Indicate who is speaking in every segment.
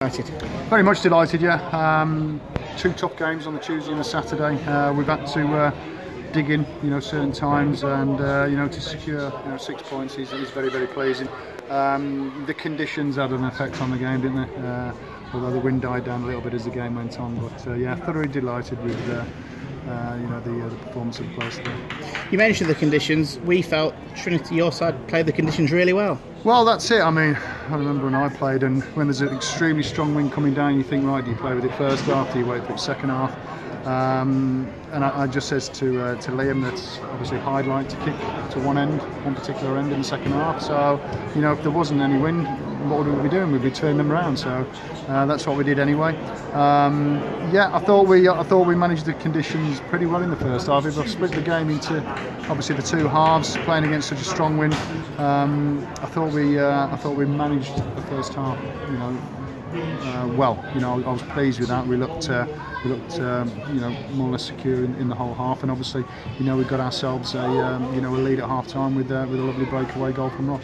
Speaker 1: Delighted.
Speaker 2: Very much delighted, yeah. Two tough games on the Tuesday and the Saturday. We've had to dig in, certain times, and to secure 6 points is very, very pleasing. The conditions had an effect on the game, didn't they? Although the wind died down a little bit as the game went on, but yeah, thoroughly delighted with the performance of the players today.
Speaker 1: You mentioned the conditions. We felt Trinity, your side, played the conditions really well.
Speaker 2: Well, that's it. I mean, I remember when I played, and when there's an extremely strong wind coming down, you think, right, do you play with it first half, do you wait for it second half? And I just says to Liam that obviously Hyde liked to kick to one particular end in the second half. So, if there wasn't any wind, what would we be doing? We'd be turning them around. So that's what we did anyway. Yeah, I thought we managed the conditions pretty well in the first half. If I've split the game into obviously the two halves, playing against such a strong wind, I thought we managed the first half, well. I was pleased with that. We looked more or less secure in the whole half, and obviously, we got ourselves a lead at half time with a lovely breakaway goal from Ross.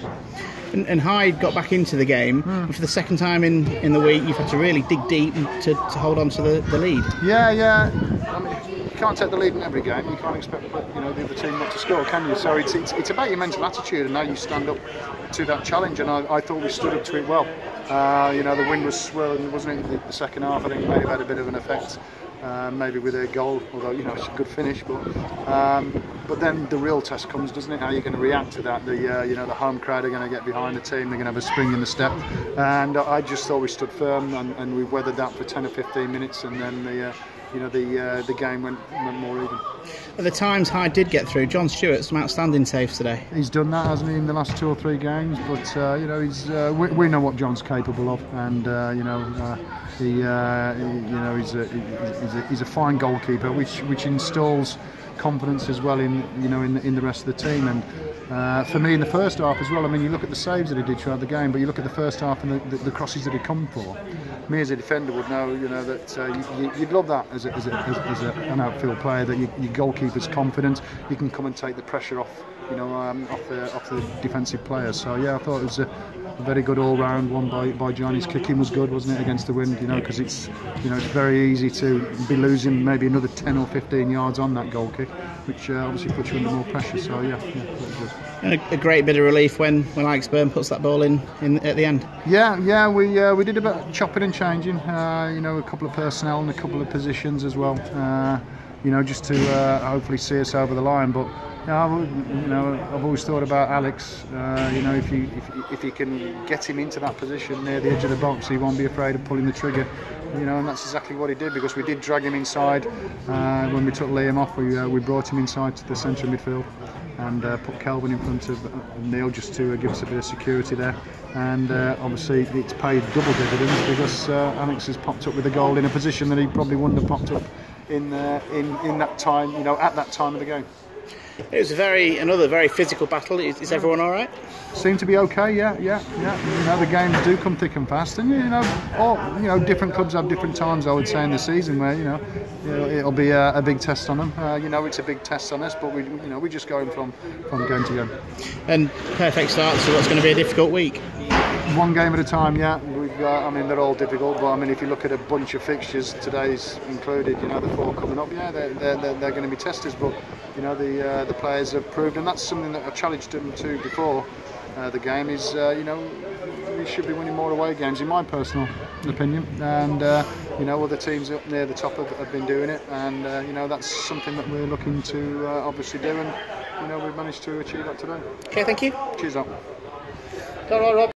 Speaker 1: And Hyde got back into the game, and for the second time in the week, you've had to really dig deep to hold on to the lead.
Speaker 2: Yeah. I mean, you can't take the lead in every game. You can't expect the other team not to score, can you? So it's about your mental attitude and how you stand up to that challenge. And I thought we stood up to it well. The wind was swirling, wasn't it? The second half, I think, may have had a bit of an effect. Maybe with a goal, although it's a good finish, but then the real test comes, doesn't it? How you're going to react to that? The home crowd are going to get behind the team. They're going to have a spring in the step, and I just thought we stood firm and we weathered that for 10 or 15 minutes, and then the game went more even.
Speaker 1: At the times Hyde did get through, John Stewart, some outstanding saves today.
Speaker 2: He's done that, hasn't he, in the last 2 or 3 games? But we know what John's capable of, and he's a fine goalkeeper, which installs confidence as well in the rest of the team. And for me, in the first half as well, I mean, you look at the saves that he did throughout the game, but you look at the first half and the crosses that he come for. Me as a defender would know, that you'd love that as an outfield player, that your goalkeeper's confident. You can come and take the pressure off the defensive players. So yeah, I thought it was a very good all-round one by John. His kicking was good, wasn't it, against the wind? Because it's very easy to be losing maybe another 10 or 15 yards on that goal kick, which obviously puts you under more pressure. So yeah, very good.
Speaker 1: And a great bit of relief when Alex puts that ball in at the end.
Speaker 2: Yeah, we did a bit of chopping and changing. A couple of personnel and a couple of positions as well. Just to hopefully see us over the line, but. I've always thought about Alex. If you can get him into that position near the edge of the box, he won't be afraid of pulling the trigger. And that's exactly what he did, because we did drag him inside. When we took Liam off, we brought him inside to the centre midfield and put Kelvin in front of Neil just to give us a bit of security there. And obviously it's paid double dividends, because Alex has popped up with a goal in a position that he probably wouldn't have popped up in that time, at that time of the game.
Speaker 1: It was another very physical battle. Is everyone all right?
Speaker 2: Seemed to be okay, yeah. The games do come thick and fast, and different clubs have different times, I would say, in the season where it'll be a big test on them. It's a big test on us, but we're just going from game to game.
Speaker 1: And perfect start, so what's going to be a difficult week?
Speaker 2: One game at a time, yeah. They're all difficult, but if you look at a bunch of fixtures, today's included, the 4 coming up, yeah, they're going to be testers, but the players have proved, and that's something that I challenged them to before the game, is we should be winning more away games, in my personal opinion, and other teams up near the top have been doing it, and that's something that we're looking to obviously do, and we've managed to achieve that today.
Speaker 1: Okay, thank you.
Speaker 2: Cheers up.